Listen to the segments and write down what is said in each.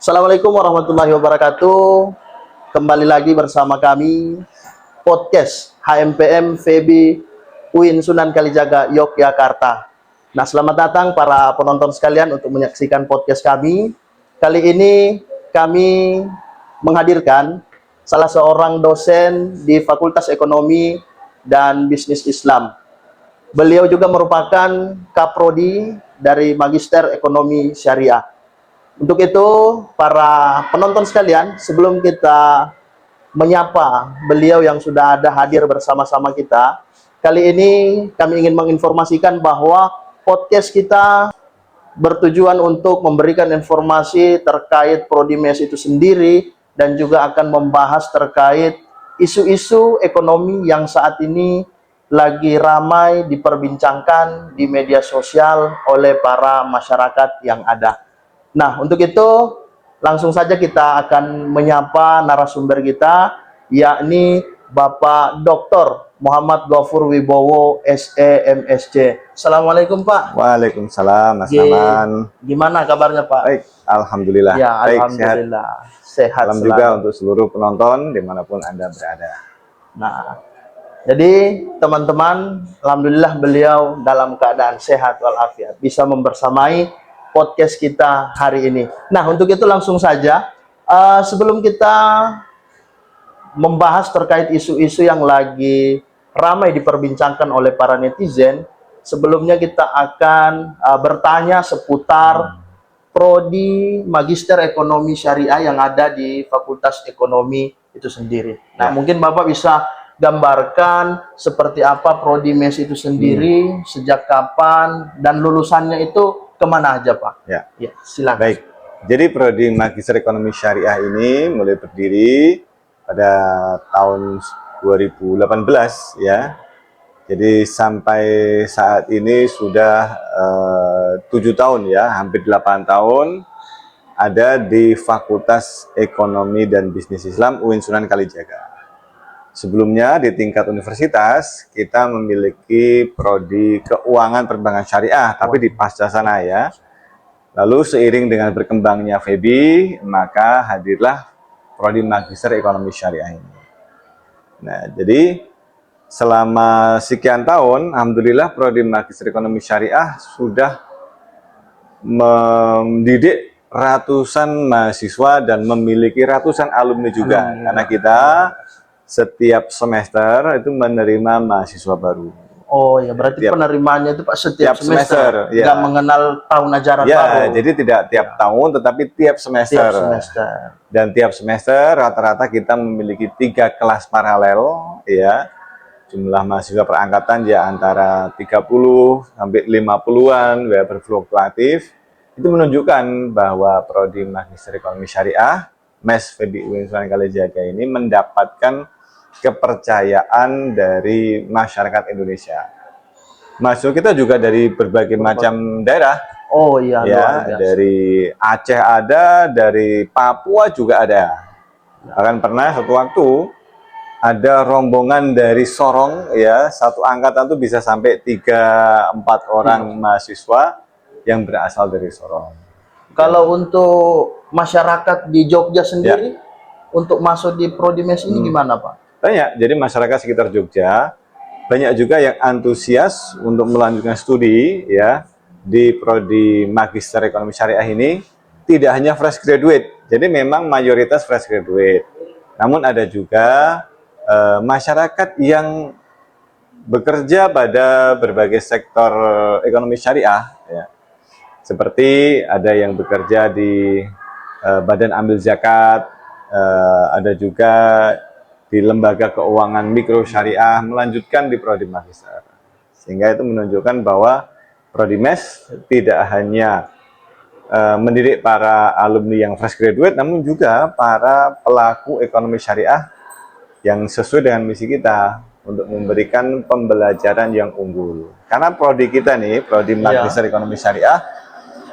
Assalamualaikum warahmatullahi wabarakatuh. Kembali lagi bersama kami podcast HMPM FEBI UIN Sunan Kalijaga Yogyakarta. Nah, selamat datang para penonton sekalian untuk menyaksikan podcast kami. Kali ini kami menghadirkan salah seorang dosen di Fakultas Ekonomi dan Bisnis Islam. Beliau juga merupakan kaprodi dari Magister Ekonomi Syariah. Untuk itu, para penonton sekalian, sebelum kita menyapa beliau yang sudah ada hadir bersama-sama kita, kali ini kami ingin menginformasikan bahwa podcast kita bertujuan untuk memberikan informasi terkait Prodi MES itu sendiri dan juga akan membahas terkait isu-isu ekonomi yang saat ini lagi ramai diperbincangkan di media sosial oleh para masyarakat yang ada. Nah, untuk itu langsung saja kita akan menyapa narasumber kita, yakni Bapak Dr. Muhammad Ghafur Wibowo, SE MSc. Assalamualaikum Pak. Waalaikumsalam, Mas Aman. Gimana kabarnya Pak? Baik, Alhamdulillah. Ya, Baik, Alhamdulillah. Sehat Salam selalu. juga untuk seluruh penonton dimanapun Anda berada. Nah, jadi teman-teman, Alhamdulillah beliau dalam keadaan sehat walafiat, bisa membersamai podcast kita hari ini. Nah, untuk itu langsung saja, sebelum kita membahas terkait isu-isu yang lagi ramai diperbincangkan oleh para netizen, sebelumnya kita akan bertanya seputar Prodi Magister Ekonomi Syariah yang ada di Fakultas Ekonomi itu sendiri. Nah, mungkin Bapak bisa gambarkan seperti apa Prodi MES itu sendiri, sejak kapan, dan lulusannya itu kemana aja Pak? Ya, Silakan. baik. Jadi Prodi Magister Ekonomi Syariah ini mulai berdiri pada tahun 2018 ya. Jadi sampai saat ini sudah 7 tahun ya, hampir 8 tahun ada di Fakultas Ekonomi dan Bisnis Islam UIN Sunan Kalijaga. Sebelumnya di tingkat universitas kita memiliki prodi keuangan perbankan syariah, tapi di pasca sana ya. Lalu seiring dengan berkembangnya FEBI, maka hadirlah prodi Magister Ekonomi Syariah ini. Nah, jadi selama sekian tahun, alhamdulillah prodi Magister Ekonomi Syariah sudah mendidik ratusan mahasiswa dan memiliki ratusan alumni juga, karena kita setiap semester itu menerima mahasiswa baru. Oh ya, berarti penerimaannya itu Pak setiap semester, ya. nggak mengenal tahun ajaran ya, baru. Jadi tidak tiap tahun, tetapi tiap semester. Tiap semester. Dan tiap semester rata-rata kita memiliki 3 kelas paralel, ya. Jumlah mahasiswa per angkatan ya antara 30 sampai 50-an, ya berfluktuatif. Itu menunjukkan bahwa Prodi Magister Ekonomi Syariah MES FEBI UIN Sunan Kalijaga ini mendapatkan kepercayaan dari masyarakat Indonesia. Mahasiswa kita juga dari berbagai macam daerah. Oh iya, ya, dari Aceh ada, dari Papua juga ada. Bahkan pernah satu waktu ada rombongan dari Sorong, ya, satu angkatan tuh bisa sampai 3-4 orang mahasiswa yang berasal dari Sorong. Kalau untuk masyarakat di Jogja sendiri, untuk masuk di Prodi MES ini gimana Pak? Banyak, jadi masyarakat sekitar Jogja banyak juga yang antusias untuk melanjutkan studi ya di Prodi Magister Ekonomi Syariah ini. Tidak hanya fresh graduate, jadi memang mayoritas fresh graduate. Namun ada juga masyarakat yang bekerja pada berbagai sektor ekonomi syariah ya. Seperti ada yang bekerja di Badan Amil Zakat, ada juga di lembaga keuangan mikro syariah, melanjutkan di Prodi Magister. Sehingga itu menunjukkan bahwa Prodi MES tidak hanya mendidik para alumni yang fresh graduate, namun juga para pelaku ekonomi syariah yang sesuai dengan misi kita untuk memberikan pembelajaran yang unggul. Karena prodi kita nih, Prodi Magister Ekonomi Syariah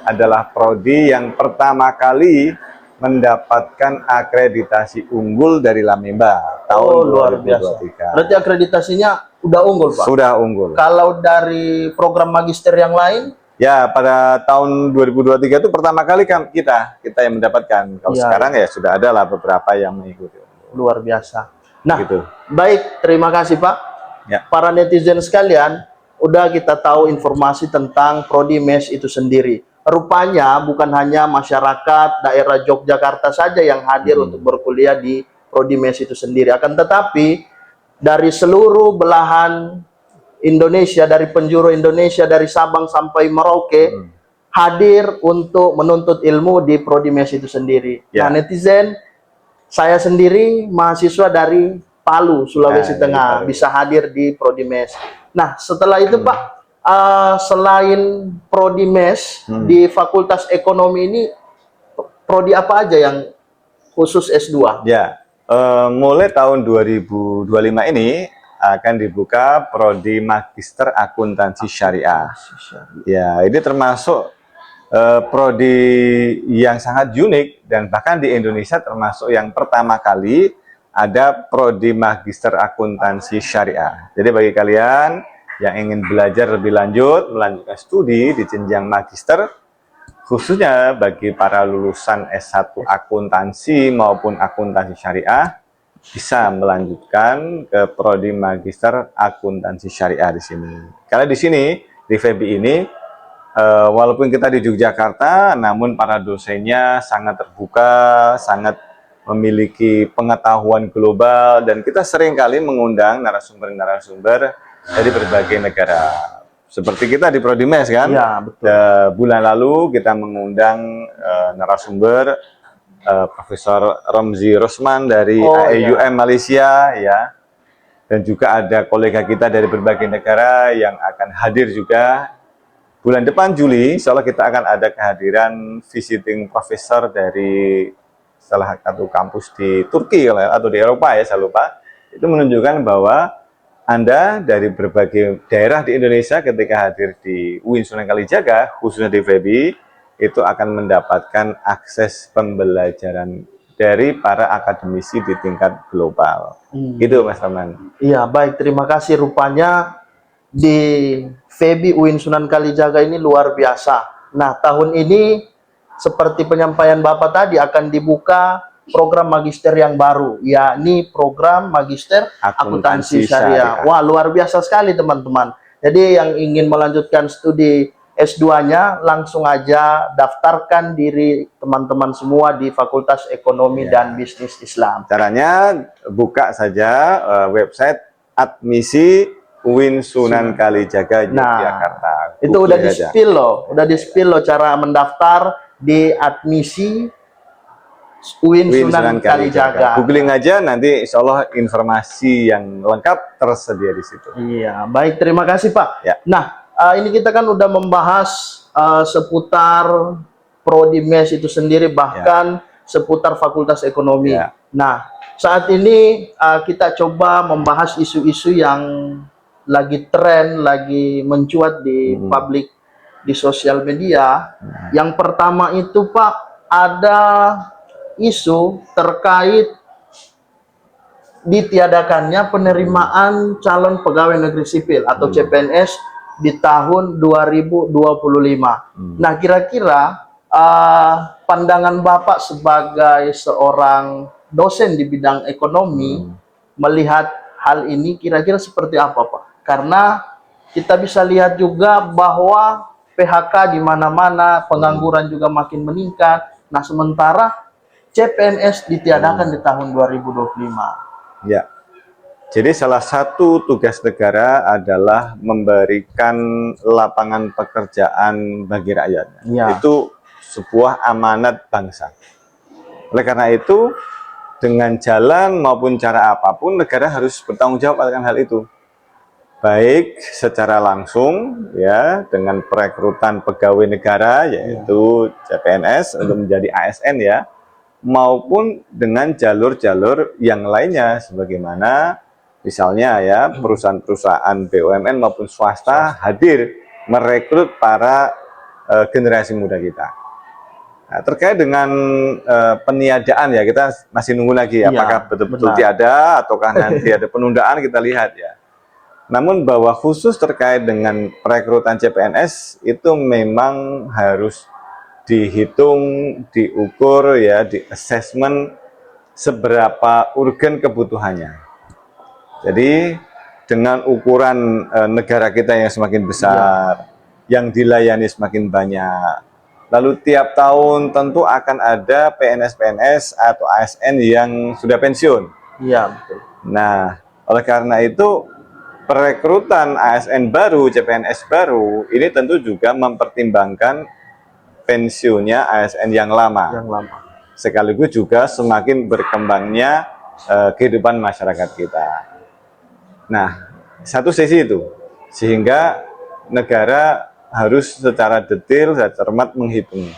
adalah prodi yang pertama kali mendapatkan akreditasi unggul dari Lamemba tahun 2023. Berarti akreditasinya udah unggul Pak? Sudah unggul. Kalau dari program magister yang lain? Ya, pada tahun 2023 itu pertama kali kita yang mendapatkan. Kalau Iya. sekarang ya sudah ada lah beberapa yang mengikuti. Luar biasa. Nah, Gitu. baik, terima kasih Pak. Ya. Para netizen sekalian, udah kita tahu informasi tentang Prodi MES itu sendiri. Rupanya bukan hanya masyarakat daerah Yogyakarta saja yang hadir untuk berkuliah di Prodi MES itu sendiri. Akan tetapi dari seluruh belahan Indonesia, dari penjuru Indonesia, dari Sabang sampai Merauke, hadir untuk menuntut ilmu di Prodi MES itu sendiri. Ya. Nah, netizen, saya sendiri mahasiswa dari Palu, Sulawesi Dari Tengah, Palu. bisa hadir di Prodi MES. Nah, setelah itu Pak, selain Prodi MES, di Fakultas Ekonomi ini, Prodi apa aja yang khusus S2? Ya, mulai tahun 2025 ini akan dibuka Prodi Magister Akuntansi Syariah. Ya, ini termasuk prodi yang sangat unik dan bahkan di Indonesia termasuk yang pertama kali ada Prodi Magister Akuntansi Syariah. Jadi bagi kalian yang ingin belajar lebih lanjut, melanjutkan studi di jenjang magister, khususnya bagi para lulusan S1 akuntansi maupun akuntansi syariah, bisa melanjutkan ke Prodi Magister Akuntansi Syariah di sini. Karena di sini, di FEBI ini, walaupun kita di Yogyakarta, namun para dosennya sangat terbuka, sangat memiliki pengetahuan global, dan kita seringkali mengundang narasumber-narasumber dari berbagai negara. Seperti kita di Prodi MES kan, Iya, betul. Bulan lalu kita mengundang narasumber Profesor Ramzi Rosman dari AEUM Malaysia, ya, dan juga ada kolega kita dari berbagai negara yang akan hadir juga. Bulan depan Juli, insya Allah kita akan ada kehadiran visiting professor dari salah satu kampus di Turki atau di Eropa ya, saya lupa. Itu menunjukkan bahwa Anda dari berbagai daerah di Indonesia ketika hadir di UIN Sunan Kalijaga, khususnya di FEBI, itu akan mendapatkan akses pembelajaran dari para akademisi di tingkat global. Gitu Mas Roman. Iya, baik, terima kasih. Rupanya di FEBI UIN Sunan Kalijaga ini luar biasa. Nah, tahun ini seperti penyampaian Bapak tadi akan dibuka program magister yang baru, yakni program Magister Akuntansi Syariah. Wah, luar biasa sekali teman-teman. Jadi yang ingin melanjutkan studi S2-nya langsung aja daftarkan diri teman-teman semua di Fakultas Ekonomi dan Bisnis Islam. Caranya buka saja website admisi UIN Sunan Kalijaga Yogyakarta. Nah, itu udah di-spill loh, cara mendaftar di admisi UIN Sunan Kalijaga. Googling aja, nanti insya Allah informasi yang lengkap tersedia di situ. Iya, baik, terima kasih Pak. Ya. Nah, ini kita kan udah membahas seputar Prodi MES itu sendiri, bahkan seputar Fakultas Ekonomi. Ya. Nah, saat ini kita coba membahas isu-isu yang lagi tren, lagi mencuat di publik, di sosial media. Yang pertama itu Pak, ada isu terkait ditiadakannya penerimaan calon pegawai negeri sipil atau CPNS di tahun 2025. Nah, kira-kira pandangan Bapak sebagai seorang dosen di bidang ekonomi melihat hal ini kira-kira seperti apa, Pak? Karena kita bisa lihat juga bahwa PHK di mana-mana, pengangguran juga makin meningkat. Nah, sementara CPNS ditiadakan di tahun 2025. Ya. Jadi salah satu tugas negara adalah memberikan lapangan pekerjaan bagi rakyatnya. Ya. Itu sebuah amanat bangsa. Oleh karena itu, dengan jalan maupun cara apapun, negara harus bertanggung jawab akan hal itu. Baik secara langsung, ya, dengan perekrutan pegawai negara, yaitu CPNS untuk menjadi ASN, ya, maupun dengan jalur-jalur yang lainnya, sebagaimana misalnya ya perusahaan-perusahaan BUMN maupun swasta hadir merekrut para generasi muda kita. Nah, terkait dengan peniadaan ya, kita masih nunggu lagi apakah betul-betul tiada ataukah nanti ada penundaan, kita lihat ya. Namun bahwa khusus terkait dengan perekrutan CPNS itu memang harus dihitung, diukur ya, di assessment seberapa urgen kebutuhannya. Jadi dengan ukuran negara kita yang semakin besar, yang dilayani semakin banyak, lalu tiap tahun tentu akan ada PNS-PNS atau ASN yang sudah pensiun. Iya, betul. Nah, oleh karena itu perekrutan ASN baru, CPNS baru, ini tentu juga mempertimbangkan pensiunnya ASN yang lama. Yang lama. Sekaligus juga semakin berkembangnya kehidupan masyarakat kita. Nah, satu sisi itu, sehingga negara harus secara detail dan cermat menghitung.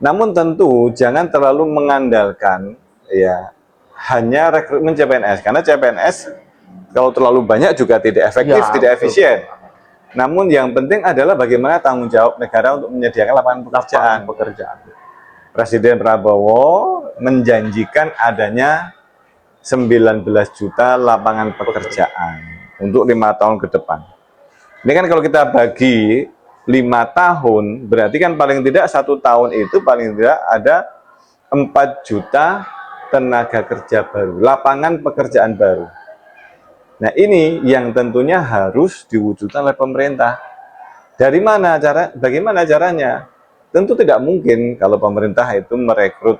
Namun tentu jangan terlalu mengandalkan ya hanya rekrutmen CPNS, karena CPNS kalau terlalu banyak juga tidak efektif, Ya, tidak betul. efisien. Namun yang penting adalah bagaimana tanggung jawab negara untuk menyediakan lapangan pekerjaan. Pekerjaan. Presiden Prabowo menjanjikan adanya 19 juta lapangan pekerjaan untuk 5 tahun ke depan. Ini kan kalau kita bagi 5 tahun, berarti kan paling tidak 1 tahun itu paling tidak ada 4 juta tenaga kerja baru, lapangan pekerjaan baru. Nah ini yang tentunya harus diwujudkan oleh pemerintah. Dari mana bagaimana caranya? Tentu tidak mungkin kalau pemerintah itu merekrut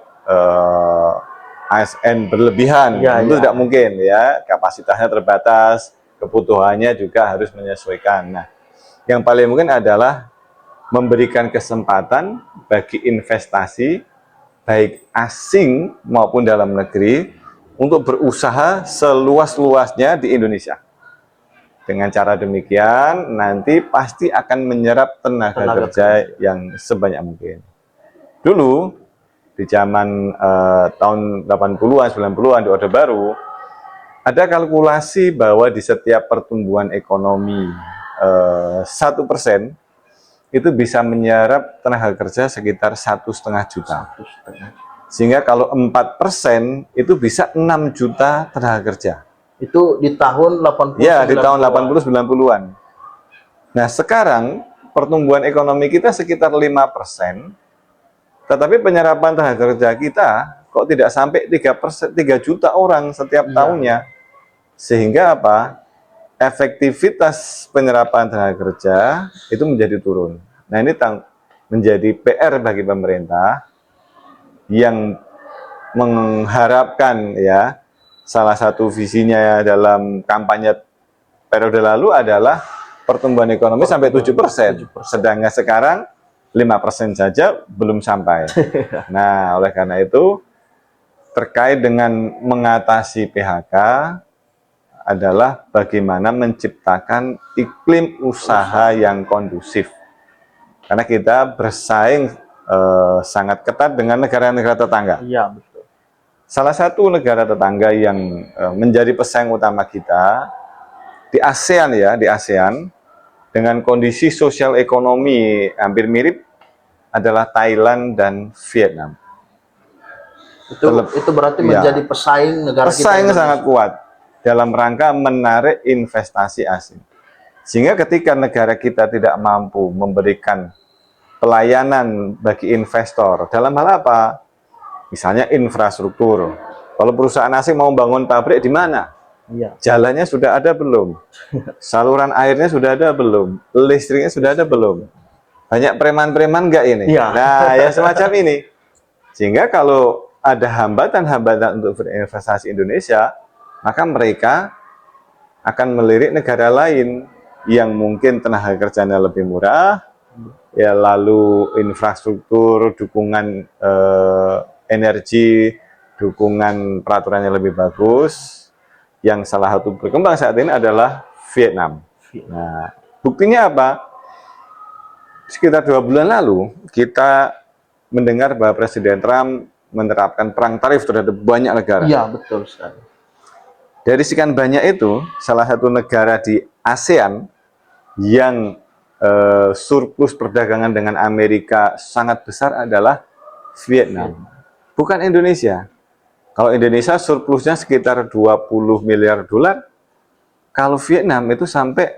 ASN berlebihan, tentu tidak mungkin ya, kapasitasnya terbatas, kebutuhannya juga harus menyesuaikan. Nah, yang paling mungkin adalah memberikan kesempatan bagi investasi baik asing maupun dalam negeri untuk berusaha seluas-luasnya di Indonesia. Dengan cara demikian, nanti pasti akan menyerap tenaga kerja yang sebanyak mungkin. Dulu, di zaman tahun 80-an, 90-an di Orde Baru, ada kalkulasi bahwa di setiap pertumbuhan ekonomi 1% itu bisa menyerap tenaga kerja sekitar 1,5 juta. Sehingga kalau 4% itu bisa 6 juta tenaga kerja. Itu di tahun 80. Ya, di tahun 80-90-an. Nah, sekarang pertumbuhan ekonomi kita sekitar 5%, tetapi penyerapan tenaga kerja kita kok tidak sampai 3%, 3 juta orang setiap tahunnya. Sehingga apa? Efektivitas penyerapan tenaga kerja itu menjadi turun. Nah, ini menjadi PR bagi pemerintah yang mengharapkan ya, salah satu visinya dalam kampanye periode lalu adalah pertumbuhan ekonomi sampai 7%. Sedangkan sekarang 5% saja belum sampai. Nah, oleh karena itu, terkait dengan mengatasi PHK adalah bagaimana menciptakan iklim usaha yang kondusif. Karena kita bersaing sangat ketat dengan negara-negara tetangga. Iya, betul. Salah satu negara tetangga yang menjadi pesaing utama kita di ASEAN ya, di ASEAN dengan kondisi sosial ekonomi hampir mirip adalah Thailand dan Vietnam. Itu berarti menjadi pesaing negara kita. Pesaing sangat kuat dalam rangka menarik investasi asing. Sehingga ketika negara kita tidak mampu memberikan pelayanan bagi investor dalam hal apa? Misalnya infrastruktur. Kalau perusahaan asing mau bangun pabrik di mana? Iya. Jalannya sudah ada belum? Saluran airnya sudah ada belum? Listriknya sudah ada belum? Banyak preman-preman nggak ini? Iya. Nah, ya semacam ini. Sehingga kalau ada hambatan-hambatan untuk berinvestasi Indonesia, maka mereka akan melirik negara lain yang mungkin tenaga kerjanya lebih murah, ya lalu infrastruktur, dukungan energi, dukungan peraturannya lebih bagus. Yang salah satu berkembang saat ini adalah Vietnam. Nah, buktinya apa? Sekitar 2 bulan lalu, kita mendengar bahwa Presiden Trump menerapkan perang tarif terhadap banyak negara. Iya, betul sekali. Dari sekian banyak itu, salah satu negara di ASEAN yang surplus perdagangan dengan Amerika sangat besar adalah Vietnam. Bukan Indonesia. Kalau Indonesia surplusnya sekitar 20 miliar dolar, Kalau Vietnam itu sampai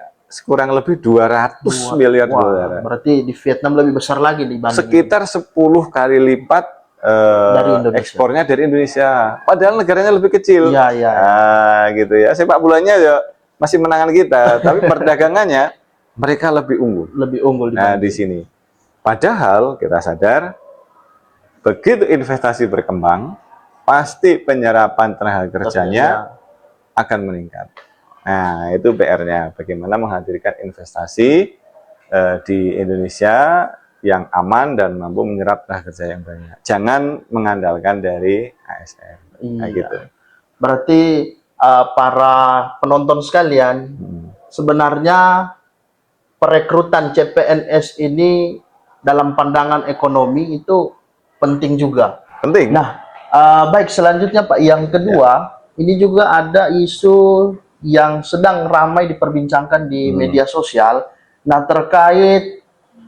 kurang lebih 200 miliar Wah, dolar. berarti di Vietnam lebih besar lagi dibanding Sekitar 10 kali lipat Dari Indonesia. ekspornya dari Indonesia. Padahal negaranya lebih kecil. Iya, iya. Nah, gitu ya. Sepak bolanya ya masih menangan kita, tapi perdagangannya mereka lebih unggul. lebih unggul Nah, dibanding. di sini. Padahal kita sadar begitu investasi berkembang, pasti penyerapan tenaga kerjanya akan meningkat. Nah, itu PR-nya. Bagaimana menghadirkan investasi di Indonesia yang aman dan mampu menyerap tenaga kerja yang banyak. Jangan mengandalkan dari ASN. Nah, Iya. gitu. Berarti para penonton sekalian, sebenarnya perekrutan CPNS ini dalam pandangan ekonomi itu penting juga. Penting. Nah, baik, selanjutnya Pak, yang kedua, ini juga ada isu yang sedang ramai diperbincangkan di media sosial. Nah, terkait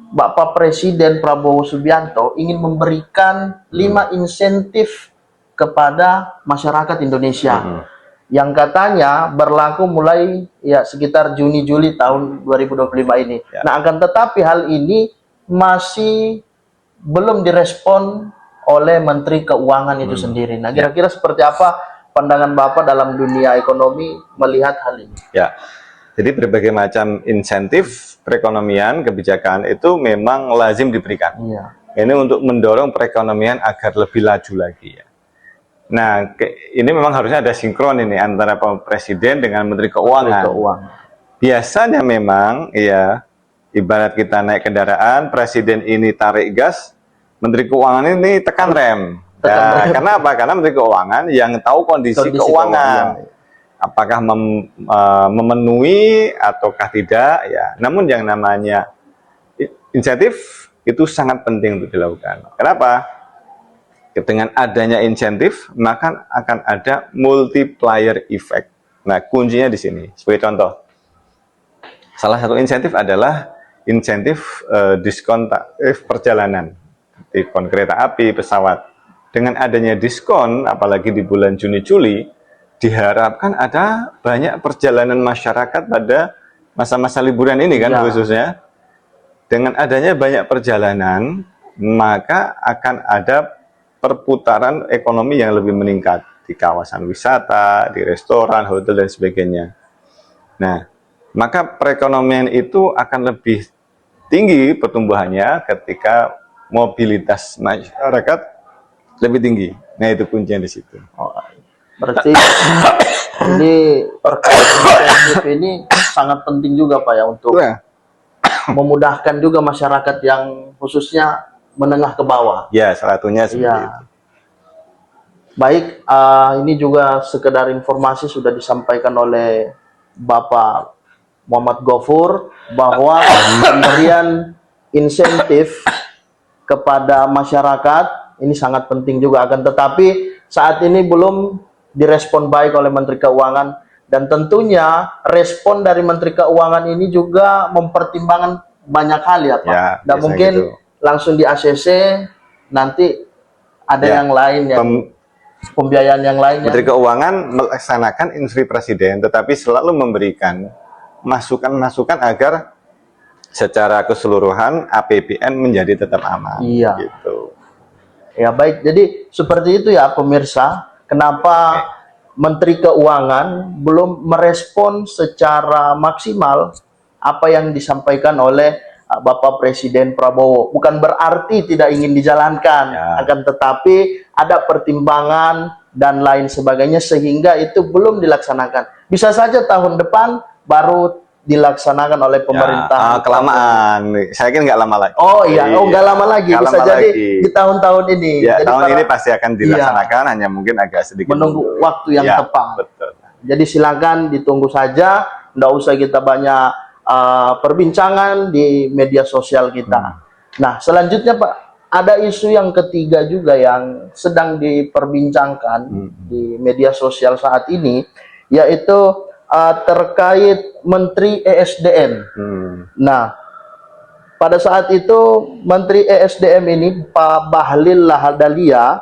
Bapak Presiden Prabowo Subianto ingin memberikan 5 insentif kepada masyarakat Indonesia. Yang katanya berlaku mulai ya sekitar Juni-Juli tahun 2025 ini. Ya. Nah, akan tetapi hal ini masih belum direspon oleh Menteri Keuangan itu sendiri. Nah, kira-kira seperti apa pandangan Bapak dalam dunia ekonomi melihat hal ini? Ya. Jadi berbagai macam insentif perekonomian, kebijakan itu memang lazim diberikan. Iya. Ini untuk mendorong perekonomian agar lebih laju lagi ya. Nah, ini memang harusnya ada sinkron ini antara Pak Presiden dengan Menteri Keuangan. Biasanya memang ya, ibarat kita naik kendaraan, Presiden ini tarik gas, Menteri Keuangan ini tekan rem. Nah, karena apa? Karena Menteri Keuangan yang tahu kondisi keuangan. Apakah memenuhi ataukah tidak ya. Namun yang namanya insentif itu sangat penting untuk dilakukan. Kenapa? Dengan adanya insentif maka akan ada multiplier effect. Nah, kuncinya di sini. Sebagai contoh, salah satu insentif adalah insentif diskon perjalanan, diskon kereta api, pesawat. Dengan adanya diskon, apalagi di bulan Juni-Juli, diharapkan ada banyak perjalanan masyarakat pada masa-masa liburan ini kan khususnya. Dengan adanya banyak perjalanan, maka akan ada perputaran ekonomi yang lebih meningkat di kawasan wisata, di restoran, hotel, dan sebagainya. Nah, maka perekonomian itu akan lebih tinggi pertumbuhannya ketika mobilitas masyarakat lebih tinggi. Nah, itu kuncinya di situ. Berarti ini terkait insentif ini sangat penting juga Pak ya untuk memudahkan juga masyarakat yang khususnya menengah ke bawah. Ya, salah satunya seperti itu. Baik, ini juga sekedar informasi sudah disampaikan oleh Bapak Muhammad Gofur bahwa pemberian insentif kepada masyarakat ini sangat penting juga, akan tetapi saat ini belum direspon baik oleh Menteri Keuangan, dan tentunya respon dari Menteri Keuangan ini juga mempertimbangkan banyak hal ya Pak. Ya, dan mungkin gitu. Langsung di ACC nanti ada yang lain yang pembiayaan yang lain. Menteri Keuangan melaksanakan instruksi Presiden, tetapi selalu memberikan masukan-masukan agar secara keseluruhan APBN menjadi tetap aman. Iya. Gitu. Ya baik, jadi seperti itu ya pemirsa. Kenapa Menteri Keuangan belum merespon secara maksimal apa yang disampaikan oleh Bapak Presiden Prabowo? Bukan berarti tidak ingin dijalankan, akan tetapi ada pertimbangan dan lain sebagainya sehingga itu belum dilaksanakan. Bisa saja tahun depan baru dilaksanakan oleh pemerintah. Kelamaan, saya kira nggak lama lagi. Oh iya, nggak lama lagi. Nggak Bisa lama jadi lagi. di tahun-tahun ini. Ya, jadi tahun ini pasti akan dilaksanakan, hanya mungkin agak sedikit menunggu waktu yang tepat. Betul. Jadi silakan ditunggu saja, nggak usah kita banyak perbincangan di media sosial kita. Nah, selanjutnya Pak, ada isu yang ketiga juga yang sedang diperbincangkan di media sosial saat ini, yaitu terkait Menteri ESDM. Nah, pada saat itu Menteri ESDM ini Pak Bahlil Lahadalia,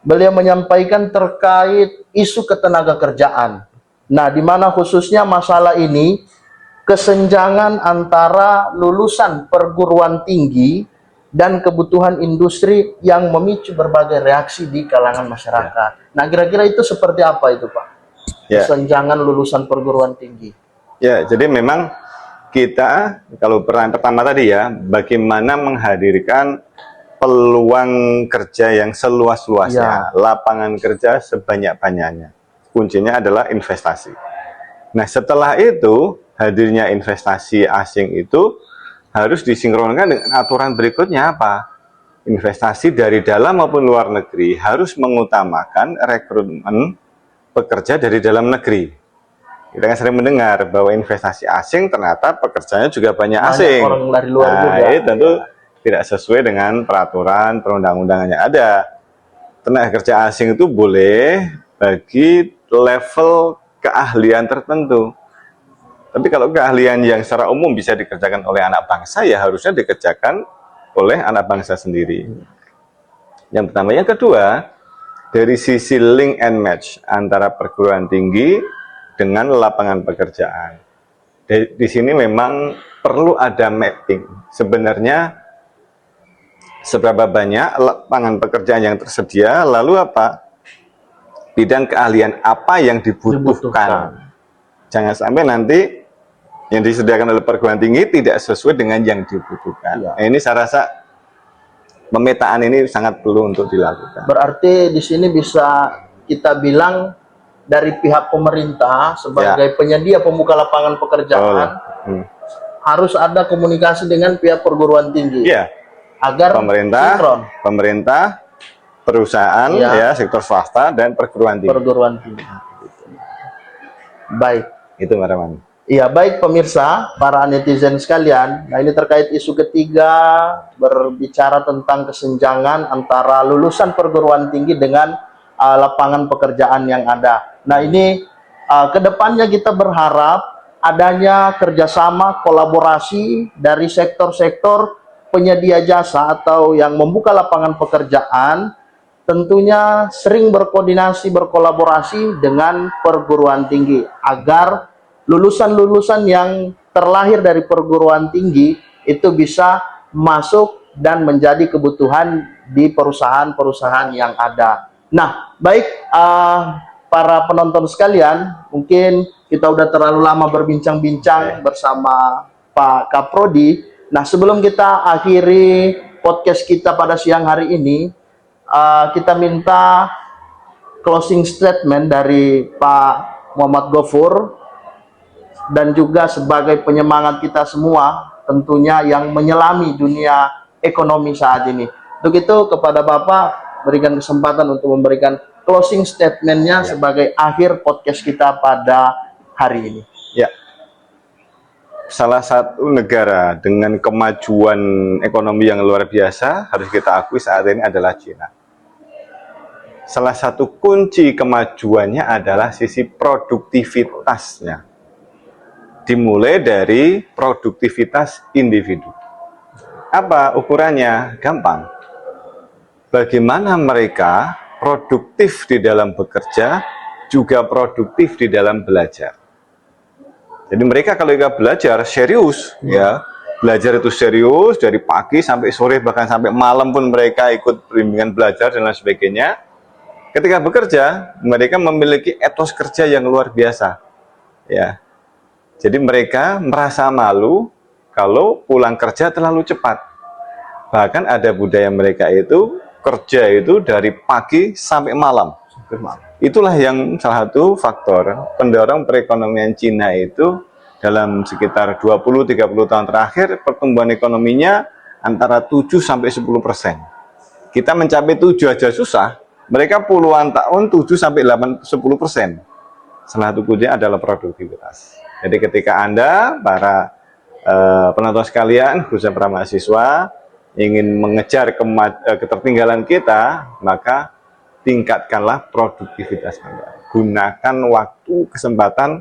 beliau menyampaikan terkait isu ketenaga kerjaan. Nah, di mana khususnya masalah ini kesenjangan antara lulusan perguruan tinggi dan kebutuhan industri yang memicu berbagai reaksi di kalangan masyarakat. Nah, kira-kira itu seperti apa itu, Pak? Ya. Kesenjangan lulusan perguruan tinggi. Ya, jadi memang kita, kalau peran pertama tadi ya, bagaimana menghadirkan peluang kerja yang seluas-luasnya, lapangan kerja sebanyak-banyaknya. Kuncinya adalah investasi. Nah, setelah itu, hadirnya investasi asing itu harus disinkronkan dengan aturan berikutnya apa? Investasi dari dalam maupun luar negeri harus mengutamakan rekrutmen pekerja dari dalam negeri. Kita kan sering mendengar bahwa investasi asing ternyata pekerjaannya juga banyak asing. Orang dari luar nah, juga. ini tentu tidak sesuai dengan peraturan perundang-undangan yang ada. Tenaga kerja asing itu boleh bagi level keahlian tertentu. Tapi kalau keahlian yang secara umum bisa dikerjakan oleh anak bangsa, ya harusnya dikerjakan oleh anak bangsa sendiri. Yang pertama. Yang kedua, dari sisi link and match antara perguruan tinggi dengan lapangan pekerjaan. Di sini memang perlu ada mapping. Sebenarnya seberapa banyak lapangan pekerjaan yang tersedia, lalu apa? Bidang keahlian apa yang dibutuhkan. Jangan sampai nanti yang disediakan oleh perguruan tinggi tidak sesuai dengan yang dibutuhkan. Nah, ini saya rasa pemetaan ini sangat perlu untuk dilakukan. Berarti di sini bisa kita bilang dari pihak pemerintah sebagai penyedia pembuka lapangan pekerjaan harus ada komunikasi dengan pihak perguruan tinggi agar sinkron. Pemerintah, perusahaan, sektor swasta dan perguruan tinggi. Baik, itu Mbak Rahman. Iya, baik pemirsa, para netizen sekalian. Nah, ini terkait isu ketiga, berbicara tentang kesenjangan antara lulusan perguruan tinggi dengan lapangan pekerjaan yang ada. Nah, ini kedepannya kita berharap adanya kerjasama kolaborasi dari sektor-sektor penyedia jasa atau yang membuka lapangan pekerjaan, tentunya sering berkoordinasi, berkolaborasi dengan perguruan tinggi agar lulusan-lulusan yang terlahir dari perguruan tinggi itu bisa masuk dan menjadi kebutuhan di perusahaan-perusahaan yang ada. Nah, baik para penonton sekalian, mungkin kita udah terlalu lama berbincang-bincang bersama Pak Kaprodi. Nah, sebelum kita akhiri podcast kita pada siang hari ini, kita minta closing statement dari Pak Muhammad Gofur dan juga sebagai penyemangat kita semua tentunya yang menyelami dunia ekonomi saat ini. Untuk itu kepada Bapak berikan kesempatan untuk memberikan closing statement-nya sebagai akhir podcast kita pada hari ini. Ya. Salah satu negara dengan kemajuan ekonomi yang luar biasa harus kita akui saat ini adalah China. Salah satu kunci kemajuannya adalah sisi produktivitasnya. Dimulai dari produktivitas individu. Apa ukurannya? Gampang. Bagaimana mereka produktif di dalam bekerja, juga produktif di dalam belajar. Jadi mereka kalau belajar serius, belajar itu serius dari pagi sampai sore, bahkan sampai malam pun mereka ikut bimbingan belajar dan lain sebagainya. Ketika bekerja, mereka memiliki etos kerja yang luar biasa. Ya, jadi mereka merasa malu kalau pulang kerja terlalu cepat. Bahkan ada budaya mereka itu kerja itu dari pagi sampai malam. Itulah yang salah satu faktor pendorong perekonomian Cina itu dalam sekitar 20-30 tahun terakhir pertumbuhan ekonominya antara 7-10%. Kita mencapai 7 aja susah, mereka puluhan tahun 7-10%. Salah satu kuncinya adalah produktivitas. Jadi ketika Anda, para penonton sekalian, khususnya para mahasiswa, ingin mengejar ketertinggalan kita, maka tingkatkanlah produktivitas Anda. Gunakan waktu, kesempatan